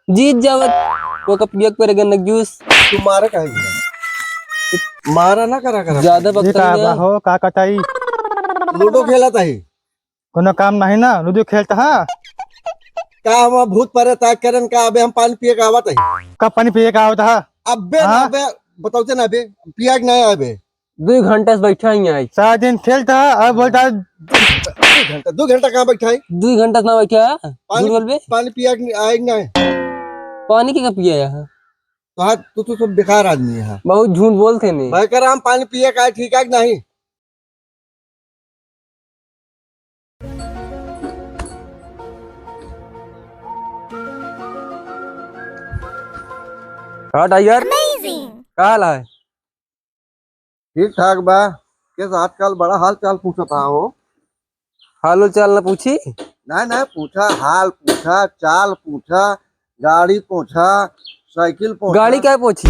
जीत जावत वो कप पियक पर गन्नक जूस तू मारे काहे बिना? मारा ना करा करा ज्यादा ये का बकतमीज है। हो का कटाई लूडो खेला था ही कोनो काम नहीं ना लूडो खेलता है। का हम भूत परे ताक करन का अबे हम पानी पिए का आवत है कब पानी पिए का होता है। अबे ना हाँ? अबे बताओ ना अबे पिया नहीं अबे 2 घंटे से बैठा ही आज। सारा दिन खेलता है और बोलता है 2 घंटा कहाँ बैठा है 2 घंटा से ना बैठा है। पानी झूठ बोल बे। पानी पिया आएगा नहीं पानी की कप पिया है। तो हाँ तू सब बेकार आदमी है हाँ। बहुत झूठ बोलते ने। भाई कर हम पानी पिए का है, ठीक है कि नहीं हाँ टाइगर का हाल है। ठीक ठाक बा किस आजकल बड़ा हाल चाल पूछा था हो हालो चाल ना पूछी। नहीं नहीं पूछा हाल पूछा चाल पूछा गाड़ी पूछा साइकिल पूछा गाड़ी क्या पूछी।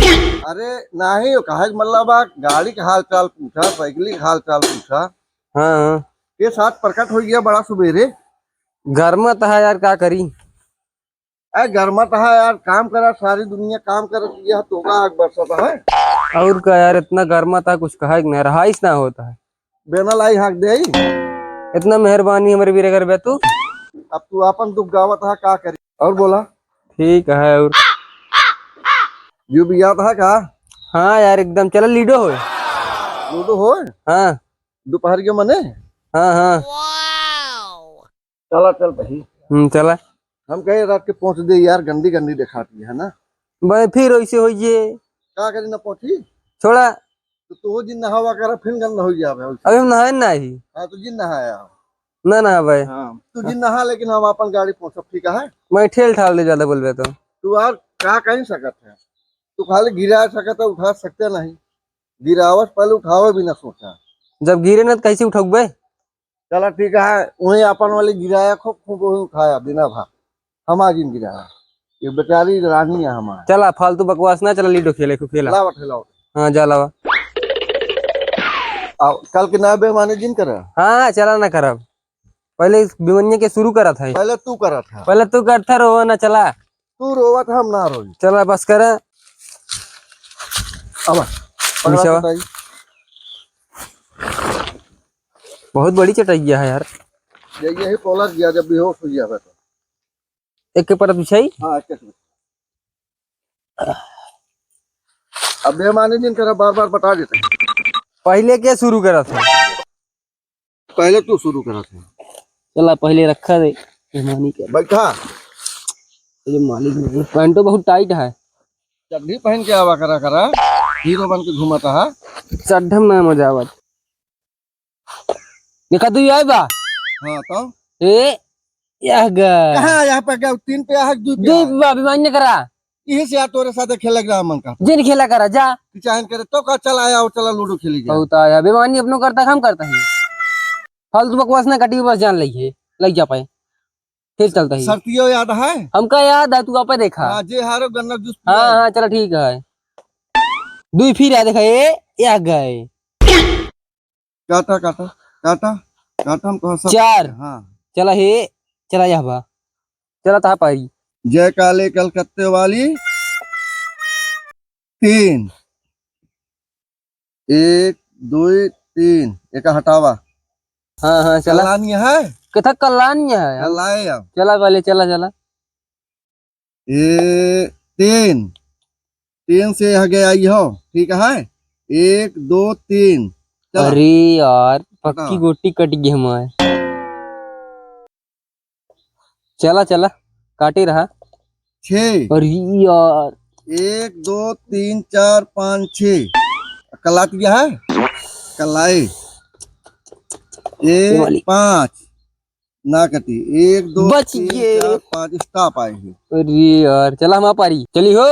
अरे नहीं कहा मतलब गाड़ी का हाल चाल पूछा साइकिल का हाल चाल पूछा हाँ ये साथ प्रकट हो गया बड़ा सुबेरे घर में तो है यार क्या करी। अरे घर में तो है यार काम करा सारी दुनिया काम कर यह तो का आग बरसाता है और क्या यार इतना गर्मा था कुछ कहा नहीं रहाइश ना होता है। बेना लाई हाँक दे इतना मेहरबानी हमारे वीर कर बे तू। अब तू अपन दुख गावत है का करी और बोला ठीक है और यू भी याद है का हाँ यार एकदम चलो लीडो हो। लूडो हो हाँ दोपहर के मने हाँ हाँ चला चल भाई चला हम कहे रात के पहुंच दे यार गंदी गंदी दिखाती है ना भाई फिर ऐसे हो ये का करी ना पहुंची छोड़ा। तो तू जिन नहावा कर फिर गंदा हो गया भाई अभी हम नहाए ना ही हाँ तो जिन नहाया ना भाई। हाँ तू जिन नहा लेकिन हम अपन गाड़ी पहुंच ठीक है मैं ठेल ठाल दे ज्यादा बोल तो। तू यार का कहीं सकत है तू खाली गिरा सकत है उठा सकते नहीं गिरावट पहले उठावे भी ना सोचा जब गिरे ना तो कैसे उठोग बे। चला ठीक है वही अपन वाले गिराया खूब खूब वही उठाया बिना भाग हम आज गिराया ये बेचारी रानी है हमारा चला फालतू बकवास ना चला लीडो खेले को खेला। लावट है लावट हाँ जा लावा। कल के ना बेमाने जिन कर हाँ चला ना करब पहले बिमनिया के शुरू करा था। पहले तू करा था पहले तू करता रहो ना चला। तू रोवा था हम ना रोई चला बस कर। अब निशा। बहुत बड़ी चटाइया है यार। यही पोला गया जब बेहोश हो गया था एक के पर पिछाई। हाँ अब बेमाने जिन करा बार बार बता देते पहले क्या शुरू करा था। पहले तू शुरू करा था चला पहले रखा दे मेहमानी के। बैठा ये मालिक नहीं पैंटो बहुत टाइट है। चड्ढी पहन के आवा करा करा हीरो बन के घूमता है चड्ढम ना मजा आवत। देखा तू आए बा। हाँ तो ए यह गा कहाँ यहाँ पे गया 3 पे है 2 पे दे बा बिमानी करा। यही से यार तोरे साथ खेले गया मन का जिन खेला करा जा। चाहन करे तो का चल आया और चला लूडो खेली जा होता है बेमानी अपनो करता हम करता है। फालतू बकवास ना कटी बस जान लगी लग जा पाए फिर चलता है। सर्दियों याद है हमका याद है तू आप देखा। हाँ जे हारो गन्ना जूस हाँ हाँ चलो ठीक है। 2 फिर आ देखा ये गए काटा काटा काटा काटा हम तो 4। हाँ चला हे चला यह बा चला था पारी। जय काले कलकत्ते वाली 3 1 2 3 एक हटावा हाँ हाँ चला चलानी है कथा कल्याण है। लाए अब चला पहले चला चला। ये 3 से आ गया हो ठीक है 1 2 3 चला अरे यार पक्की बताओ। गोटी कट गई हमारे। चला चला काटे रहा 6 अरे यार 1 2 3 4 5 6 कलात गया है कलाई वाली। 5 ना कटी 1 2 बच 3 गए। 4 5 स्टॉप आए हैं अरे यार चला हम पारी चली हो।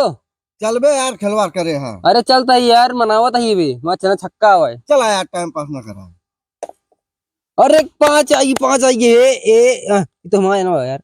चल बे यार खिलवाड़ करे हाँ अरे चलता है यार मनावत है बे वहाँ चला छक्का हुआ है। चला यार टाइम पास ना करा अरे 5 आई ये तो हमारा ना यार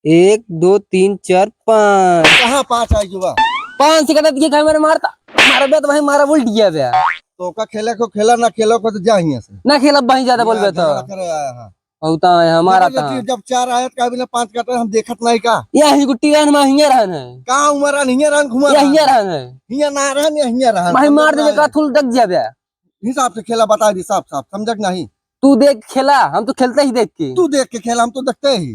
1 2 3 4 5 कहाँ 5 आई जुआ 5 से कहता ये खाए मैंने मारता मारा बे तो भाई मारा बोल दिया बे। तो का खेले को खेला ना खेलो को तो जा ही से ना खेला भाई ज्यादा बोल बे तो करे आया हाँ होता है हमारा था जबरदस्ती जब 4 आयत का बिना 5 काटे हम देखत नहीं का यही गुट्टी रहन में हिया रहन है का उमरा नहीं रहन घुमा या हिया रहन है हिया ना रहन या हिया रहन भाई मार देवे का थुल दग जाबे हिसाब से खेला बता दी साफ साफ समझक नहीं तू देख खेला हम तो खेलते ही देख के तू देख के खेला हम तो देखते ही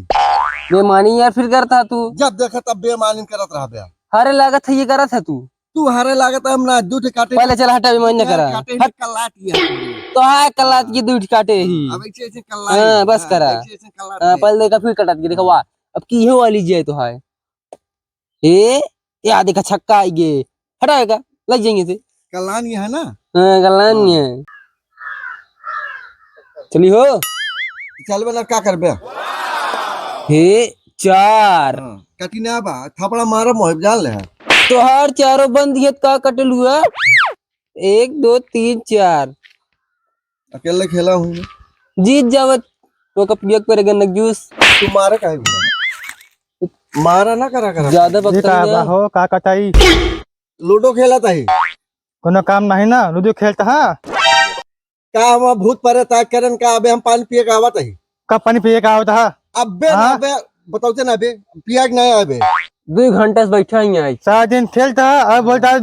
बेमानी यार फिर करता तू जब देखा तब बेमानी करत रह बे हारे लागत है ये करत है तू तू हारे लागत हम ना दूध काटे पहले चल हटा बेमानी न करा काटे हट कलाटी है तो हाय कलात की दूध काटे ही अब ऐसे ऐसे कलाई हाँ, बस करा। ऐसे कलाटी हाँ, पहले देखा फिर कटात के देखा वाह अब की हो वाली जे तो हाय ये देखा छक्का आई गे हटाएगा लग जाएंगे से कलानी है ना हाँ गलानी है चली हो चल बना क्या करबे हे 4 कटी ना बा थपड़ा मारो मोहिब जान ले तो हर चारों बंद हियत का कटल हुआ 1 2 3 4 अकेले खेला हूँ जीत जावत तो कप पियक पर गन्नक जूस तू मारे काहे मारा ना करा करा ज्यादा जी का बकता हो का कटाई लूडो खेला था ही कोनो काम नहीं ना लूडो खेलता है का हम भूत परे ताक करन का अबे हम पानी पिए का आवत है कब पानी पिए का होता है अबे ना हाँ? अबे बताओ ना अबे पिया के नहीं अबे 2 घंटे से बैठा ही आज सारा दिन खेलता है और बोलता है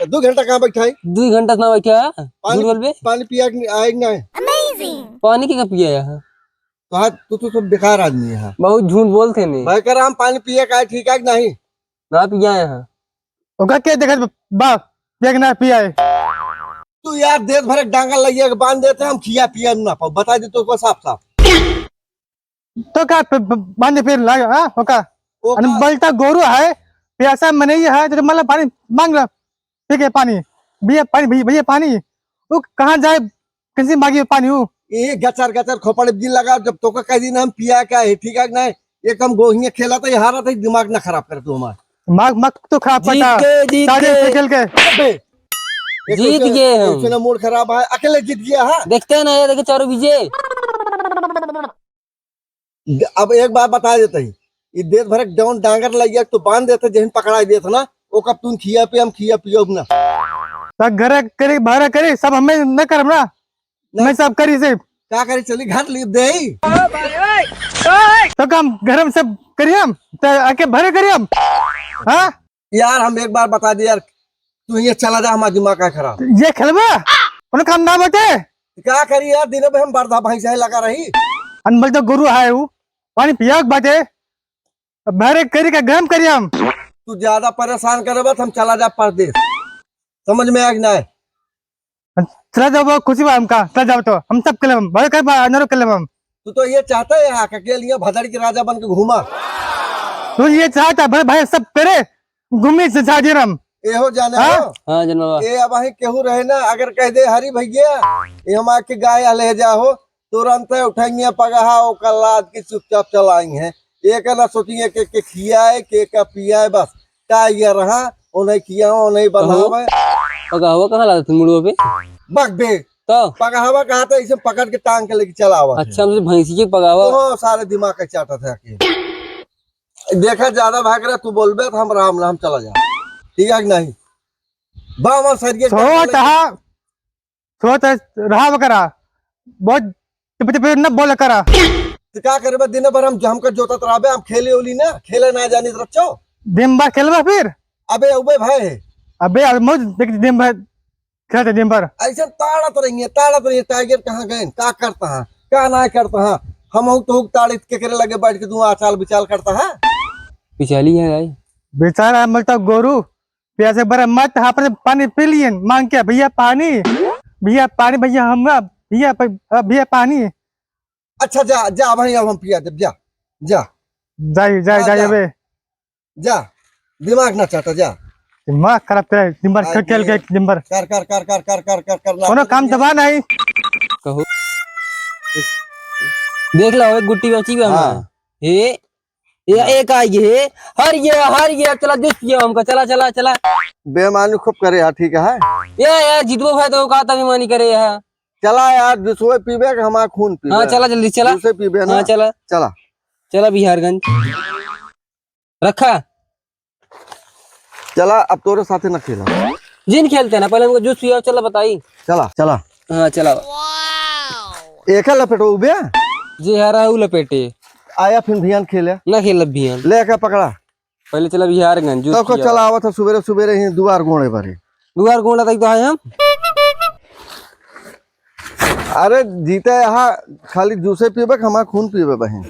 2 घंटा कहाँ बैठा है 2 घंटा से ना बैठा झूठ बोल बे पानी पिया के आएगा नहीं पानी की कप पिया है तो हाँ तू तो बेकार आदमी है हाँ। बहुत झूठ बोलते ने भाई कर हम पानी पिए का है ठीक है कि नहीं ना पिया है ओका के देखत बाप देखना पिया है तू यार देश भर डांगा लगिए के बांध देते हम खिया पिया ना पाओ बता दे तो साफ साफ तो का बांधे फिर लागे हाँ ओका ओ अन बलता गोरू है प्यासा मने है तो मतलब पानी मांग ला ठीक है पानी भैया पानी वो कहाँ जाए किसी मांगी पानी वो ये गचर गचर खोपड़ दिन लगा जब तो का कह दिन हम पिया क्या है ठीक है कि नहीं एक हम गोहिया खेला था हारा था दिमाग ना खराब कर तू हमारा माग मग तो खराब जीत पता के सारे से खेल के अबे, जीत गए हम। एक मूड खराब है अकेले जीत गया है देखते हैं ना ये देखे चारों विजय अब एक बात बता देते ही ये देश भर डाउन डांगर लगिया तो बांध देते जहन पकड़ा देते ना वो कब तुम खिया पे हम खिया पियो ना तो घर करे बाहर करे सब हमें न करम ना मैं सब करी से क्या करे चली घाट ली दे तो काम घर में सब करिए हम तो आके भरे करिए हम हाँ यार हम एक बार बता दे यार तू ये चला जा हमारा दिमाग का खराब ये खेलबा उन्हें काम ना बटे क्या करी यार दिन में हम बर्दा भैंस लगा रही अनबल तो गुरु है वो पानी पिया बाटे भरे करी का गरम करिए हम तू ज्यादा परेशान करे बस हम चला जा परदेश समझ में आ ना चला जाओ खुशी बा हमका चला जाओ तो हम सब खेलब भरे कर नरो खेलब हम तू तो ये चाहता है यहाँ के लिए भदड़ के राजा बन के घूमा तू ये चाहता भाई भाई सब करे घूमी से छाड़ी हम एहो जाने हाँ? हो हाँ जनवा ये अब અહીં केहू रहे ना अगर कह दे हरी भैया ये हम आके गाय ले जाओ तुरंत उठाएंगे पगहा और कल्लाद की चुपचाप चलाएंगे हैं एक ना सोचेंगे के खियाए के का पियाए बस का ये रहा उन्हें किया उन्हें बनावे पका कहाँ लगा तुम मुड़ो पे बक बे तो पगहावा कहा था इसे पकड़ के टांग के लेके चलावा अच्छा हमसे भैंसी के पकावा तो सारे दिमाग का चाटा था कि देखा ज्यादा भाग रहा तू बोलबे तो हम राम राम चला जा ठीक है कि नहीं बाबा सरिये छोटा रहा वकरा बहुत टिप न बोला करा तो क्या करे दिन भर हम हमका जोतत रहे हम खेले उली ना खेले ना जानी रचो दिन भर खेलबा फिर अबे उबे भाई अबे मौज दिन भर खेलते दिन भर ऐसे ताड़त रही टाइगर कहाँ गए क्या करता है क्या ना करता है हम तो ताड़ित के करे लगे बैठ के तू आचाल विचाल करता है पिछाली है गाय बेचारा मलता गोरू प्यासे भरा मत यहाँ पर पानी पी लिए मांग के भैया पानी भैया हमरा भैया पानी अच्छा जा जा भाई अब हम पिया दे जा जा जाए अबे जा दिमाग ना चाहता जा दिमाग खराब करे दिन भर खेल के दिन भर कर कर कर कर कर कर कर कर कोनो काम दबा नहीं कहो देख लो एक गुट्टी बची है हाँ। हे ये एक आई है हर ये चला जूस पियो हमका चला चला चला बेमानी खूब करे यार ठीक है ये यार जितबो भाई तो कहा था मानी करे है चला यार दूसरे पीबे के हमारा खून पीबे हाँ चला जल्दी चला दूसरे पीबे ना हाँ चला चला चला बिहारगंज रखा चला अब तोरे साथे ना खेला जिन खेलते हैं ना पहले हमको जूस पियो चला बताई चला चला हाँ चला एक लपेटो उबे जे हारा उ लपेटे आया फिर भियान खेले ना खेल अभियान लेके पकड़ा पहले चला बिहारगंज तो को चला आवा था सुबेरे सुबेरे ही दुआर गोड़े भरे दुआर गोला तक तो आए हम अरे जीते यहाँ खाली जूसे पीबे हमारा खून पीबे बहन